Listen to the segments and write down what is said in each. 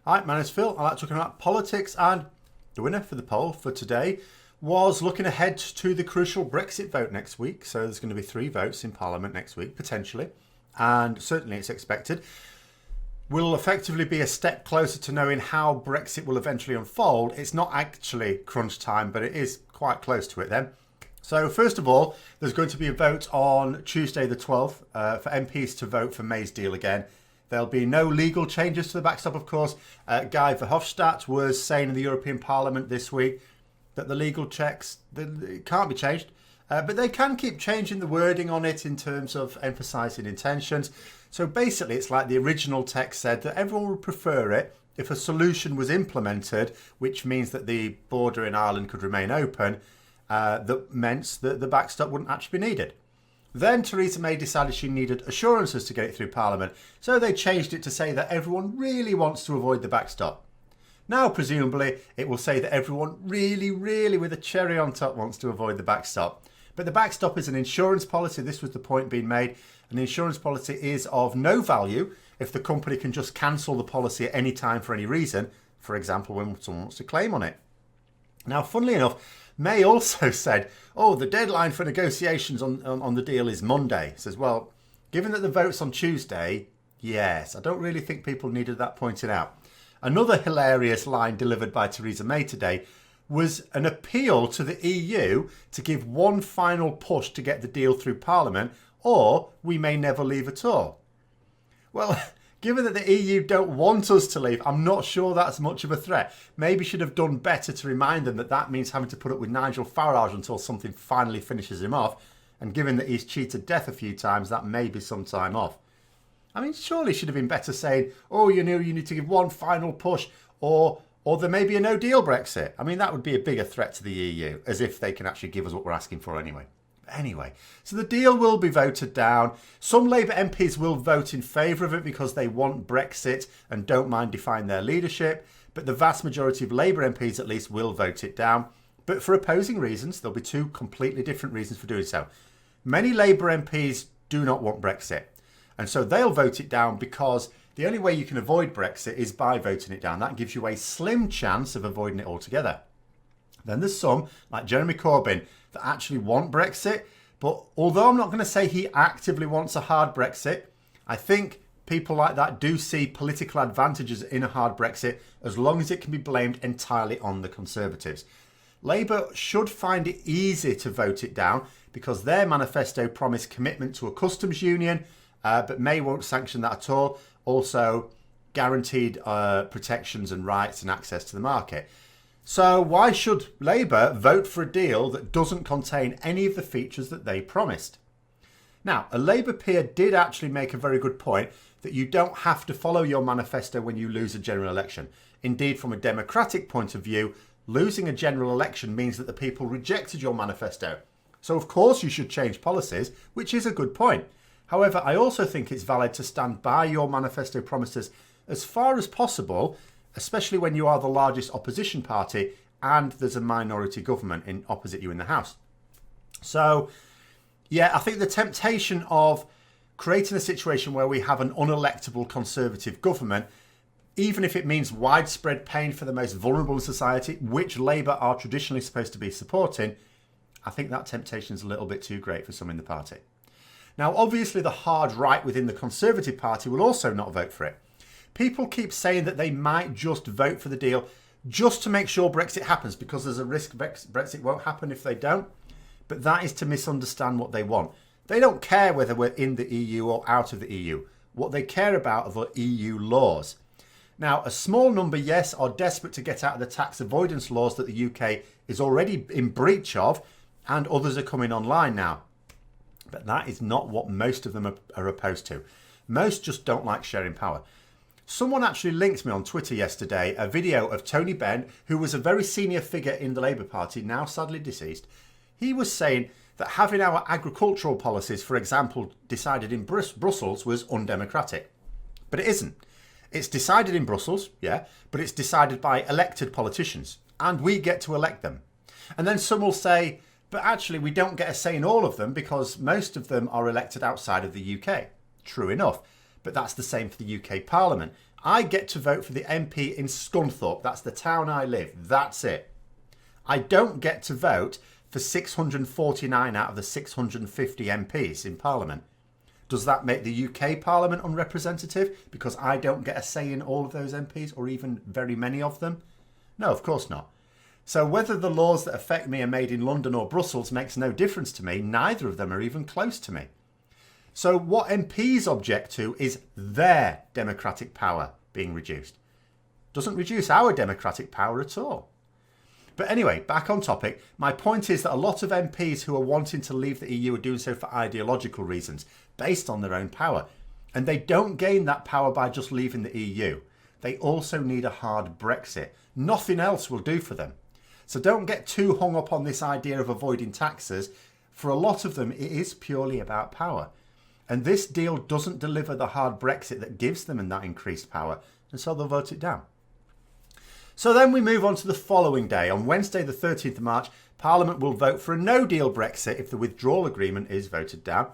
Hi, my name's Phil. I like talking about politics, and the winner for the poll for today was looking ahead to the crucial Brexit vote next week. So there's going to be 3 votes in Parliament next week, potentially, and certainly it's expected. Will effectively be a step closer to knowing how Brexit will eventually unfold. It's not actually crunch time, but it is quite close to it then. So first of all, there's going to be a vote on Tuesday the 12th for MPs to vote for May's deal again. There'll be no legal changes to the backstop, of course. Guy Verhofstadt was saying in the European Parliament this week that the legal checks it can't be changed, but they can keep changing the wording on it in terms of emphasising intentions. So basically, it's like the original text said that everyone would prefer it if a solution was implemented, which means that the border in Ireland could remain open, that meant that the backstop wouldn't actually be needed. Then Theresa May decided she needed assurances to get it through Parliament, so they changed it to say that everyone really wants to avoid the backstop. Now, presumably, it will say that everyone really, really, with a cherry on top, wants to avoid the backstop. But the backstop is an insurance policy. This was the point being made. An insurance policy is of no value if the company can just cancel the policy at any time for any reason, for example, when someone wants to claim on it. Now, funnily enough, May also said, the deadline for negotiations on the deal is Monday. Says, well, given that the vote's on Tuesday, yes, I don't really think people needed that pointed out. Another hilarious line delivered by Theresa May today was an appeal to the EU to give one final push to get the deal through Parliament, or we may never leave at all. Well, given that the EU don't want us to leave, I'm not sure that's much of a threat. Maybe should have done better to remind them that that means having to put up with Nigel Farage until something finally finishes him off. And given that he's cheated death a few times, that may be some time off. I mean, surely should have been better saying, you need to give one final push, or there may be a no-deal Brexit. I mean, that would be a bigger threat to the EU, as if they can actually give us what we're asking for anyway. Anyway, so the deal will be voted down. Some Labour MPs will vote in favour of it because they want Brexit and don't mind defying their leadership. But the vast majority of Labour MPs, at least, will vote it down. But for opposing reasons, there'll be 2 completely different reasons for doing so. Many Labour MPs do not want Brexit. And so they'll vote it down because the only way you can avoid Brexit is by voting it down. That gives you a slim chance of avoiding it altogether. Then there's some, like Jeremy Corbyn, that actually want Brexit. But although I'm not going to say he actively wants a hard Brexit, I think people like that do see political advantages in a hard Brexit as long as it can be blamed entirely on the Conservatives. Labour should find it easy to vote it down because their manifesto promised commitment to a customs union, but May won't sanction that at all. Also, guaranteed protections and rights and access to the market. So why should Labour vote for a deal that doesn't contain any of the features that they promised? Now, a Labour peer did actually make a very good point that you don't have to follow your manifesto when you lose a general election. Indeed, from a democratic point of view, losing a general election means that the people rejected your manifesto. So of course you should change policies, which is a good point. However, I also think it's valid to stand by your manifesto promises as far as possible, especially when you are the largest opposition party and there's a minority government in opposite you in the House. So, yeah, I think the temptation of creating a situation where we have an unelectable Conservative government, even if it means widespread pain for the most vulnerable in society, which Labour are traditionally supposed to be supporting, I think that temptation is a little bit too great for some in the party. Now, obviously, the hard right within the Conservative Party will also not vote for it. People keep saying that they might just vote for the deal just to make sure Brexit happens because there's a risk Brexit won't happen if they don't. But that is to misunderstand what they want. They don't care whether we're in the EU or out of the EU. What they care about are the EU laws. Now, a small number, yes, are desperate to get out of the tax avoidance laws that the UK is already in breach of, and others are coming online now. But that is not what most of them are opposed to. Most just don't like sharing power. Someone actually linked me on Twitter yesterday a video of Tony Benn, who was a very senior figure in the Labour Party, now sadly deceased. He was saying that having our agricultural policies, for example, decided in Brussels was undemocratic. But it isn't. It's decided in Brussels, yeah, but it's decided by elected politicians, and we get to elect them. And then some will say, but actually we don't get a say in all of them because most of them are elected outside of the UK. True enough. But that's the same for the UK Parliament. I get to vote for the MP in Scunthorpe. That's the town I live. That's it. I don't get to vote for 649 out of the 650 MPs in Parliament. Does that make the UK Parliament unrepresentative because I don't get a say in all of those MPs or even very many of them? No, of course not. So whether the laws that affect me are made in London or Brussels makes no difference to me. Neither of them are even close to me. So what MPs object to is their democratic power being reduced. Doesn't reduce our democratic power at all. But anyway, back on topic. My point is that a lot of MPs who are wanting to leave the EU are doing so for ideological reasons, based on their own power. And they don't gain that power by just leaving the EU. They also need a hard Brexit. Nothing else will do for them. So don't get too hung up on this idea of avoiding taxes. For a lot of them, it is purely about power. And this deal doesn't deliver the hard Brexit that gives them that increased power. And so they'll vote it down. So then we move on to the following day. On Wednesday, the 13th of March, Parliament will vote for a no-deal Brexit if the withdrawal agreement is voted down.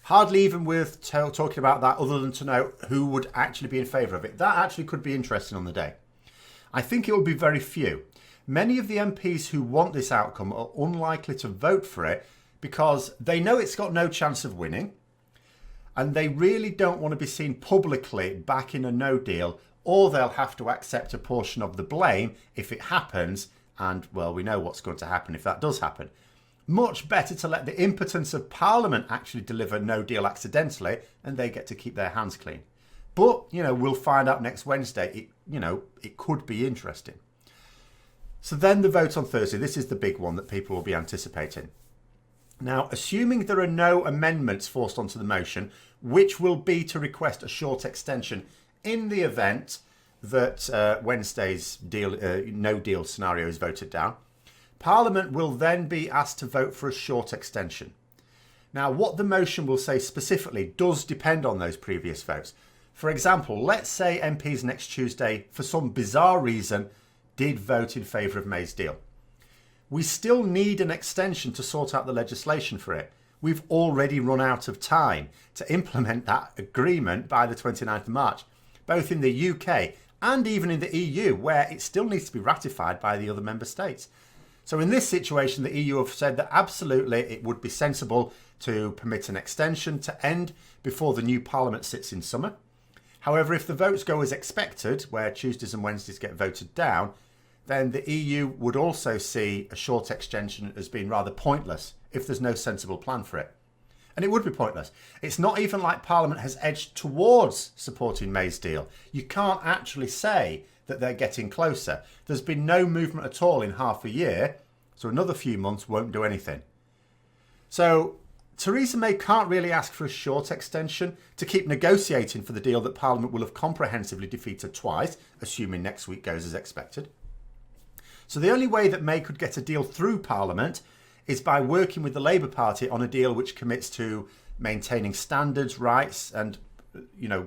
Hardly even worth talking about that other than to know who would actually be in favour of it. That actually could be interesting on the day. I think it will be very few. Many of the MPs who want this outcome are unlikely to vote for it because they know it's got no chance of winning. And they really don't want to be seen publicly backing a no deal, or they'll have to accept a portion of the blame if it happens. And, well, we know what's going to happen if that does happen. Much better to let the impotence of Parliament actually deliver no deal accidentally, and they get to keep their hands clean. But, we'll find out next Wednesday. It could be interesting. So then the vote on Thursday. This is the big one that people will be anticipating. Now, assuming there are no amendments forced onto the motion, which will be to request a short extension in the event that Wednesday's no deal scenario is voted down, Parliament will then be asked to vote for a short extension. Now, what the motion will say specifically does depend on those previous votes. For example, let's say MPs next Tuesday, for some bizarre reason, did vote in favour of May's deal. We still need an extension to sort out the legislation for it. We've already run out of time to implement that agreement by the 29th of March, both in the UK and even in the EU, where it still needs to be ratified by the other member states. So in this situation, the EU have said that absolutely it would be sensible to permit an extension to end before the new Parliament sits in summer. However, if the votes go as expected, where Tuesdays and Wednesdays get voted down, then the EU would also see a short extension as being rather pointless if there's no sensible plan for it. And it would be pointless. It's not even like Parliament has edged towards supporting May's deal. You can't actually say that they're getting closer. There's been no movement at all in half a year, so another few months won't do anything. So Theresa May can't really ask for a short extension to keep negotiating for the deal that Parliament will have comprehensively defeated twice, assuming next week goes as expected. So the only way that May could get a deal through Parliament is by working with the Labour Party on a deal which commits to maintaining standards, rights and,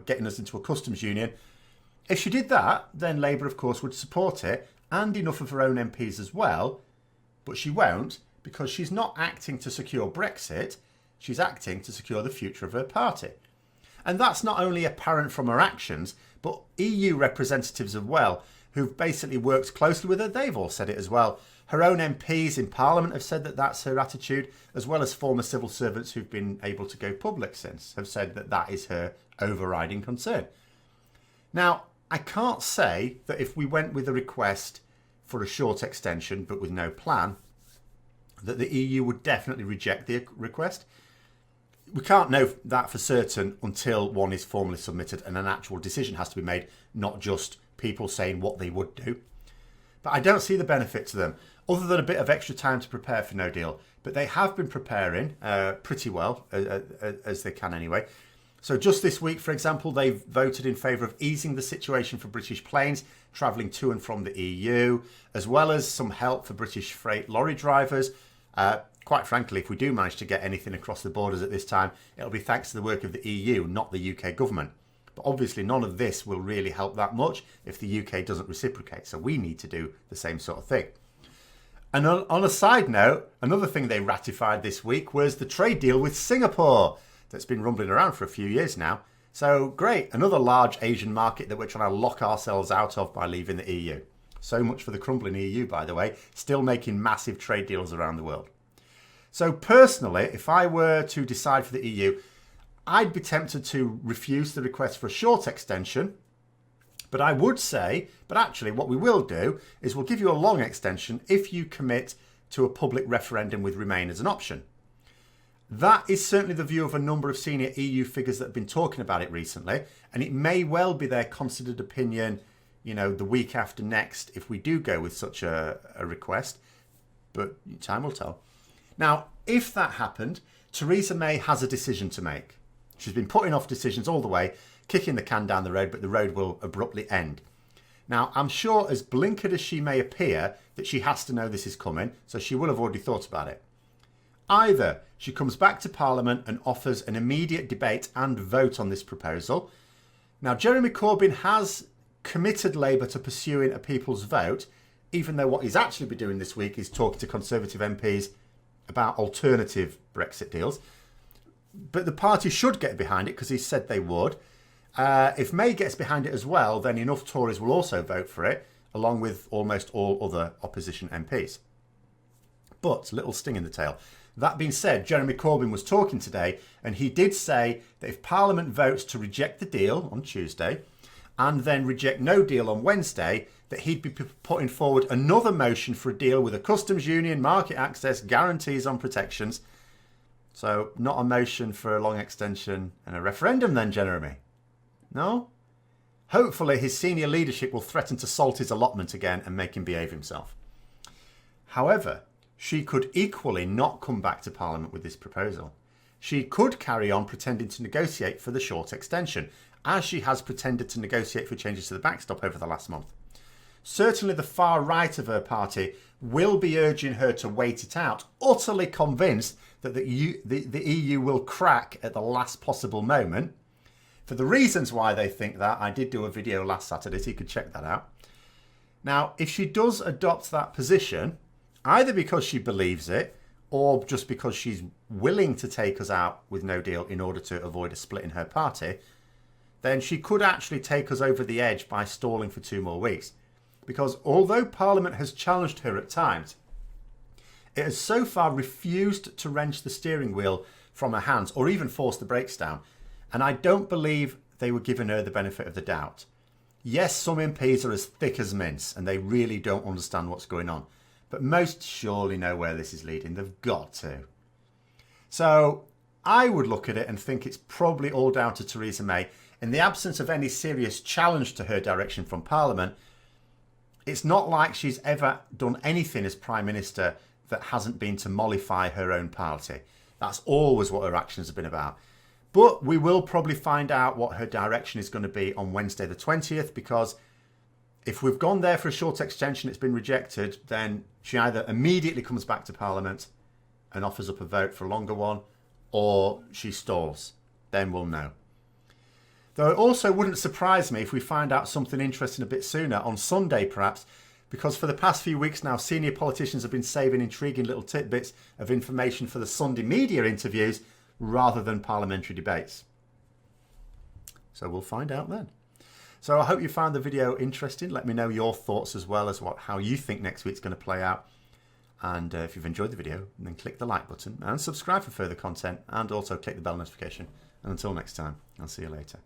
getting us into a customs union. If she did that, then Labour, of course, would support it and enough of her own MPs as well. But she won't because she's not acting to secure Brexit. She's acting to secure the future of her party. And that's not only apparent from her actions, but EU representatives as well, who've basically worked closely with her, they've all said it as well. Her own MPs in Parliament have said that that's her attitude, as well as former civil servants who've been able to go public since have said that that is her overriding concern. Now, I can't say that if we went with a request for a short extension but with no plan, that the EU would definitely reject the request. We can't know that for certain until one is formally submitted and an actual decision has to be made, not just people saying what they would do. But I don't see the benefit to them, other than a bit of extra time to prepare for no deal. But they have been preparing pretty well, as they can anyway. So just this week, for example, they've voted in favour of easing the situation for British planes travelling to and from the EU, as well as some help for British freight lorry drivers. Quite frankly, if we do manage to get anything across the borders at this time, it'll be thanks to the work of the EU, not the UK government. But obviously none of this will really help that much if the UK doesn't reciprocate. So we need to do the same sort of thing. And on a side note, another thing they ratified this week was the trade deal with Singapore that's been rumbling around for a few years now. So great, another large Asian market that we're trying to lock ourselves out of by leaving the EU. So much for the crumbling EU, by the way, still making massive trade deals around the world. So personally, if I were to decide for the EU, I'd be tempted to refuse the request for a short extension. But I would say, but actually what we will do is we'll give you a long extension if you commit to a public referendum with Remain as an option. That is certainly the view of a number of senior EU figures that have been talking about it recently, and it may well be their considered opinion, you know, the week after next if we do go with such a request, but time will tell. Now, if that happened, Theresa May has a decision to make. She's been putting off decisions all the way, kicking the can down the road, but the road will abruptly end. Now, I'm sure as blinkered as she may appear, that she has to know this is coming, so she will have already thought about it. Either she comes back to Parliament and offers an immediate debate and vote on this proposal. Now, Jeremy Corbyn has committed Labour to pursuing a people's vote, even though what he's actually been doing this week is talking to Conservative MPs about alternative Brexit deals. But the party should get behind it because he said they would. If May gets behind it as well, then enough Tories will also vote for it, along with almost all other opposition MPs. But, little sting in the tail. That being said, Jeremy Corbyn was talking today, and he did say that if Parliament votes to reject the deal on Tuesday, and then reject no deal on Wednesday, that he'd be putting forward another motion for a deal with a customs union, market access, guarantees on protections. So, not a motion for a long extension and a referendum then, Jeremy? No? Hopefully his senior leadership will threaten to salt his allotment again and make him behave himself. However, she could equally not come back to Parliament with this proposal. She could carry on pretending to negotiate for the short extension, as she has pretended to negotiate for changes to the backstop over the last month. Certainly the far right of her party will be urging her to wait it out, utterly convinced that the EU will crack at the last possible moment. For the reasons why they think that, I did do a video last Saturday, so you could check that out. Now, if she does adopt that position, either because she believes it, or just because she's willing to take us out with no deal in order to avoid a split in her party, then she could actually take us over the edge by stalling for 2 more weeks. Because although Parliament has challenged her at times, it has so far refused to wrench the steering wheel from her hands or even force the brakes down. And I don't believe they were giving her the benefit of the doubt. Yes, some MPs are as thick as mince and they really don't understand what's going on. But most surely know where this is leading. They've got to. So I would look at it and think it's probably all down to Theresa May. In the absence of any serious challenge to her direction from Parliament, it's not like she's ever done anything as Prime Minister that hasn't been to mollify her own party. That's always what her actions have been about. But we will probably find out what her direction is going to be on Wednesday the 20th, because if we've gone there for a short extension, it's been rejected, then she either immediately comes back to Parliament and offers up a vote for a longer one, or she stalls. Then we'll know. Though it also wouldn't surprise me if we find out something interesting a bit sooner, on Sunday perhaps, because for the past few weeks now, senior politicians have been saving intriguing little tidbits of information for the Sunday media interviews rather than parliamentary debates. So we'll find out then. So I hope you found the video interesting. Let me know your thoughts as well as how you think next week's going to play out. And if you've enjoyed the video, then click the like button and subscribe for further content, and also click the bell notification. And until next time, I'll see you later.